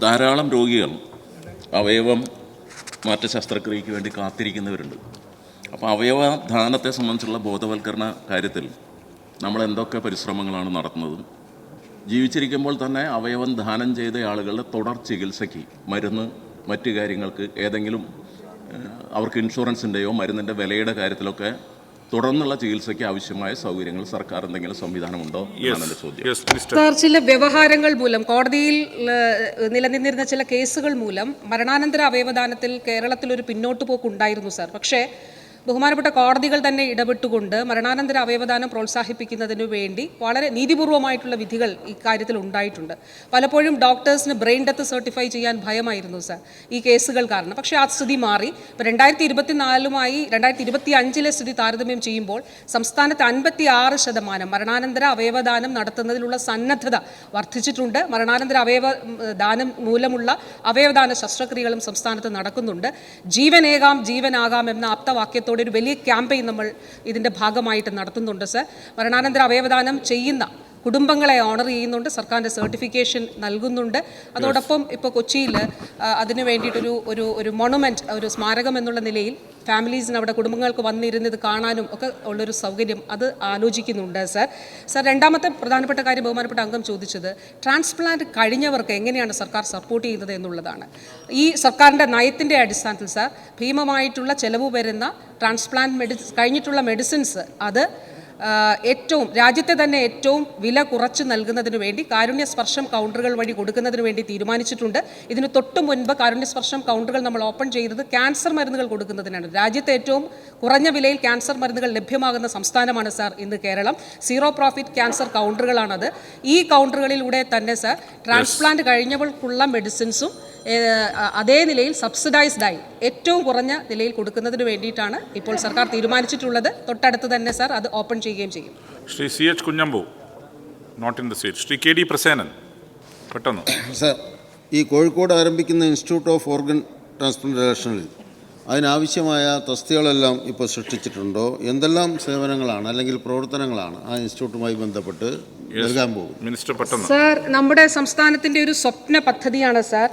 ധാരാളം രോഗികൾ അവയവം മാറ്റ ശസ്ത്രക്രിയയ്ക്ക് വേണ്ടി കാത്തിരിക്കുന്നവരുണ്ട്. അപ്പോൾ അവയവദാനത്തെ സംബന്ധിച്ചുള്ള ബോധവൽക്കരണ കാര്യത്തിൽ നമ്മൾ എന്തൊക്കെ പരിശ്രമങ്ങളാണ് നടത്തുന്നത്? ജീവിച്ചിരിക്കുമ്പോൾ തന്നെ അവയവം ദാനം ചെയ്ത ആളുകളുടെ തുടർ ചികിത്സയ്ക്ക് മരുന്ന്, മറ്റു കാര്യങ്ങൾക്ക് ഏതെങ്കിലും അവർക്ക് ഇൻഷുറൻസിൻ്റെയോ മരുന്നിൻ്റെ വിലയുടെ കാര്യത്തിലൊക്കെ തുടർന്നുള്ള ചികിത്സയ്ക്ക് ആവശ്യമായ സൗകര്യങ്ങൾ സർക്കാർ എന്തെങ്കിലും സംവിധാനമുണ്ടോ എന്നാണ് എൻ്റെ ചോദ്യം. സാർ, ചില വ്യവഹാരങ്ങൾ മൂലം കോടതിയിൽ നിലനിന്നിരുന്ന ചില കേസുകൾ മൂലം മരണാനന്തര അവയവദാനത്തിൽ കേരളത്തിൽ ഒരു പിന്നോട്ടുപോക്ക് ഉണ്ടായിരുന്നു സാർ. പക്ഷേ ബഹുമാനപ്പെട്ട കോടതികൾ തന്നെ ഇടപെട്ടുകൊണ്ട് മരണാനന്തര അവയവദാനം പ്രോത്സാഹിപ്പിക്കുന്നതിന് വേണ്ടി വളരെ നീതിപൂർവമായിട്ടുള്ള വിധികൾ ഇക്കാര്യത്തിൽ ഉണ്ടായിട്ടുണ്ട്. പലപ്പോഴും ഡോക്ടേഴ്സിന് ബ്രെയിൻ ഡെത്ത് സർട്ടിഫൈ ചെയ്യാൻ ഭയമായിരുന്നു സാർ ഈ കേസുകൾ കാരണം. പക്ഷേ ആ സ്ഥിതി മാറി. ഇപ്പോൾ 2024 2025 സ്ഥിതി താരതമ്യം ചെയ്യുമ്പോൾ സംസ്ഥാനത്ത് 56% മരണാനന്തര അവയവദാനം നടത്തുന്നതിലുള്ള സന്നദ്ധത വർദ്ധിച്ചിട്ടുണ്ട്. മരണാനന്തര അവയവദാനം മൂലമുള്ള അവയവദാന ശസ്ത്രക്രിയകളും സംസ്ഥാനത്ത് നടക്കുന്നുണ്ട്. ജീവനേകാം ജീവനാകാം എന്ന ആപ്തവാക്യത്തോടെ ഒരു വലിയ ക്യാമ്പയിൻ നമ്മൾ ഇതിൻ്റെ ഭാഗമായിട്ട് നടത്തുന്നുണ്ട് സർ. മരണാനന്തര അവയവദാനം ചെയ്യുന്ന കുടുംബങ്ങളെ ഓണർ ചെയ്യുന്നുണ്ട്, സർക്കാരിൻ്റെ സർട്ടിഫിക്കേഷൻ നൽകുന്നുണ്ട്. അതോടൊപ്പം ഇപ്പോൾ കൊച്ചിയിൽ അതിന് വേണ്ടിയിട്ടൊരു ഒരു മൊണുമെൻറ്റ്, ഒരു സ്മാരകം എന്നുള്ള നിലയിൽ ഫാമിലീസിന് അവിടെ കുടുംബങ്ങൾക്ക് വന്നിരുന്നത് കാണാനും ഒക്കെ ഉള്ളൊരു സൗകര്യം അത് ആലോചിക്കുന്നുണ്ട് സർ. രണ്ടാമത്തെ പ്രധാനപ്പെട്ട കാര്യം ബഹുമാനപ്പെട്ട അംഗം ചോദിച്ചത് ട്രാൻസ്പ്ലാന്റ് കഴിഞ്ഞവർക്ക് എങ്ങനെയാണ് സർക്കാർ സപ്പോർട്ട് ചെയ്യുന്നത് എന്നുള്ളതാണ്. ഈ സർക്കാരിൻ്റെ നയത്തിൻ്റെ അടിസ്ഥാനത്തിൽ സർ ഭീമമായിട്ടുള്ള ചെലവ് വരുന്ന ട്രാൻസ്പ്ലാന്റ് കഴിഞ്ഞിട്ടുള്ള മെഡിസിൻസ് അത് രാജ്യത്തെ തന്നെ ഏറ്റവും വില കുറച്ച് നൽകുന്നതിന് വേണ്ടി കാരുണ്യസ്പർശം കൗണ്ടറുകൾ വഴി കൊടുക്കുന്നതിന് വേണ്ടി തീരുമാനിച്ചിട്ടുണ്ട്. ഇതിന് തൊട്ട് മുൻപ് കാരുണ്യസ്പർശം കൗണ്ടറുകൾ നമ്മൾ ഓപ്പൺ ചെയ്തത് ക്യാൻസർ മരുന്നുകൾ കൊടുക്കുന്നതിനാണ്. രാജ്യത്തെ ഏറ്റവും കുറഞ്ഞ വിലയിൽ ക്യാൻസർ മരുന്നുകൾ ലഭ്യമാകുന്ന സംസ്ഥാനമാണ് സാർ ഇന്ന് കേരളം. സീറോ പ്രോഫിറ്റ് ക്യാൻസർ കൗണ്ടറുകളാണത്. ഈ കൗണ്ടറുകളിലൂടെ തന്നെ സാർ ട്രാൻസ്പ്ലാന്റ് കഴിഞ്ഞവർക്കുള്ള മെഡിസിൻസും അതേ നിലയിൽ സബ്സിഡൈസ്ഡായി ഏറ്റവും കുറഞ്ഞ നിലയിൽ കൊടുക്കുന്നതിന് വേണ്ടിയിട്ടാണ് ഇപ്പോൾ സർക്കാർ തീരുമാനിച്ചിട്ടുള്ളത്. തൊട്ടടുത്ത് തന്നെ സാർ അത് ഓപ്പൺ ചെയ്യുകയും ചെയ്യും. Shri CH Kunhambu, not in the seat. Shri KD Prasenan, പെട്ടെന്ന്. സാർ, ഈ കോഴിക്കോട് ആരംഭിക്കുന്ന ഇൻസ്റ്റിറ്റ്യൂട്ട് ഓഫ് ഓർഗൻ ട്രാൻസ്പ്ലാന്റേഷനിൽ അതിനാവശ്യമായ തസ്തികളെല്ലാം ഇപ്പോൾ സൃഷ്ടിച്ചിട്ടുണ്ടോ? എന്തെല്ലാം സേവനങ്ങളാണ് അല്ലെങ്കിൽ പ്രവർത്തനങ്ങളാണ് ആ ഇൻസ്റ്റിറ്റ്യൂട്ടുമായി ബന്ധപ്പെട്ട് നൽകാൻ പോകുന്നത്? മിനിസ്റ്റർ, പെട്ടെന്ന്. സാർ, നമ്മുടെ സംസ്ഥാനത്തിൻ്റെ ഒരു സ്വപ്ന പദ്ധതിയാണ് സാർ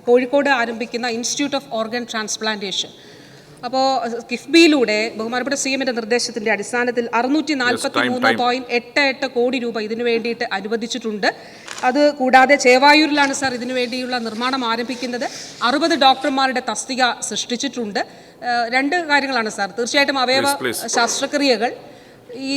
കോഴിക്കോട് ആരംഭിക്കുന്ന ഇൻസ്റ്റിറ്റ്യൂട്ട് ഓഫ് ഓർഗൻ ട്രാൻസ്പ്ലാന്റേഷൻ. അപ്പോൾ കിഫ്ബിയിലൂടെ ബഹുമാനപ്പെട്ട CMന്റെ നിർദ്ദേശത്തിൻ്റെ അടിസ്ഥാനത്തിൽ 643.88 കോടി രൂപ ഇതിനു വേണ്ടിയിട്ട് അനുവദിച്ചിട്ടുണ്ട്. അത് കൂടാതെ ചേവായൂരിലാണ് സാർ ഇതിനു വേണ്ടിയുള്ള നിർമ്മാണം ആരംഭിക്കുന്നത്. 60 ഡോക്ടർമാരുടെ തസ്തിക സൃഷ്ടിച്ചിട്ടുണ്ട്. രണ്ട് കാര്യങ്ങളാണ് സാർ. തീർച്ചയായിട്ടും അവയവ ശസ്ത്രക്രിയകൾ ഈ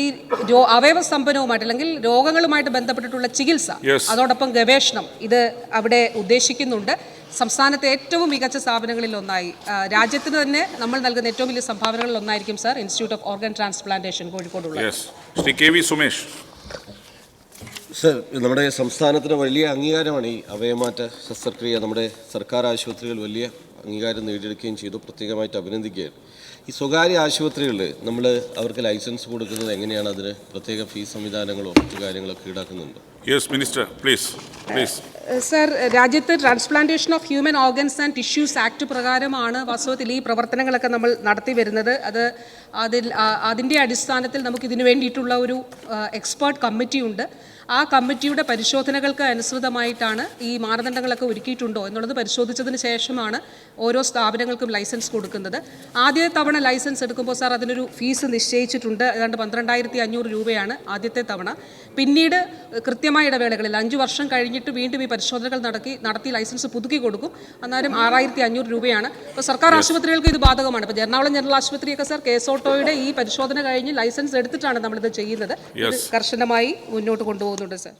അവയവസ്തംഭനവുമായിട്ട് അല്ലെങ്കിൽ രോഗങ്ങളുമായിട്ട് ബന്ധപ്പെട്ടിട്ടുള്ള ചികിത്സ, അതോടൊപ്പം ഗവേഷണം ഇത് അവിടെ ഉദ്ദേശിക്കുന്നുണ്ട്. സംസ്ഥാനത്തെ ഏറ്റവും മികച്ച സ്ഥാപനങ്ങളിൽ ഒന്നായി രാജ്യത്തിന് തന്നെ നമ്മൾ നൽകുന്ന ഏറ്റവും വലിയ സംഭാവനകളിൽ ഒന്നായിരിക്കും sir institute of organ transplantation കോഴിക്കോടുള്ളത്. ശ്രീ KV സുമേഷ്. സർ, നമ്മുടെ സംസ്ഥാനത്തിന് വലിയ അംഗീകാരമാണ് ഈ അവയവമാറ്റ ശസ്ത്രക്രിയ. നമ്മുടെ സർക്കാർ ആശുപത്രികൾ വലിയ അംഗീകാരം നേടിയെടുക്കുകയും ചെയ്തു. പ്രത്യേകമായിട്ട് അഭിനന്ദിക്കുകയാണ്. ഈ സ്വകാര്യ ആശുപത്രികളിൽ നമ്മൾ അവർക്ക് ലൈസൻസ് കൊടുക്കുന്നത് എങ്ങനെയാണ്? അതിന് പ്രത്യേക ഫീസ് സംവിധാനങ്ങളോ മറ്റു കാര്യങ്ങളൊക്കെ ഈടാക്കുന്നുണ്ട്? Minister, please. സർ, രാജ്യത്ത് transplantation of human organs and tissues act പ്രകാരമാണ് വാസ്തവത്തിൽ ഈ പ്രവർത്തനങ്ങളൊക്കെ നമ്മൾ നടത്തി വരുന്നത്. അതിൻ്റെ അടിസ്ഥാനത്തിൽ നമുക്ക് ഇതിനു വേണ്ടിയിട്ടുള്ള ഒരു എക്സ്പേർട്ട് കമ്മിറ്റി ഉണ്ട്. ആ കമ്മിറ്റിയുടെ പരിശോധനകൾക്ക് അനുസൃതമായിട്ടാണ് ഈ മാനദണ്ഡങ്ങളൊക്കെ ഒരുക്കിയിട്ടുണ്ടോ എന്നുള്ളത് പരിശോധിച്ചതിന് ശേഷമാണ് ഓരോ സ്ഥാപനങ്ങൾക്കും ലൈസൻസ് കൊടുക്കുന്നത്. ആദ്യ തവണ ലൈസൻസ് എടുക്കുമ്പോൾ സാർ അതിനൊരു ഫീസ് നിശ്ചയിച്ചിട്ടുണ്ട്. ഏതാണ്ട് 12,500 രൂപയാണ് ആദ്യത്തെ തവണ. പിന്നീട് കൃത്യമായ ഇടവേളകളിൽ 5 വർഷം കഴിഞ്ഞിട്ട് വീണ്ടും ഈ പരിശോധനകൾ നടത്തി ലൈസൻസ് പുതുക്കി കൊടുക്കും. അന്നേരം 6,500 രൂപയാണ്. ഇപ്പോൾ സർക്കാർ ആശുപത്രികൾക്ക് ഇത് ബാധകമാണ്. ഇപ്പോൾ എറണാകുളം ജനറൽ ആശുപത്രിയൊക്കെ സാർ കേസോട്ടോയുടെ ഈ പരിശോധന കഴിഞ്ഞ് ലൈസൻസ് എടുത്തിട്ടാണ് നമ്മളിത് ചെയ്യുന്നത്. കർശനമായി മുന്നോട്ട് കൊണ്ടുപോകുന്നുണ്ട് സാർ.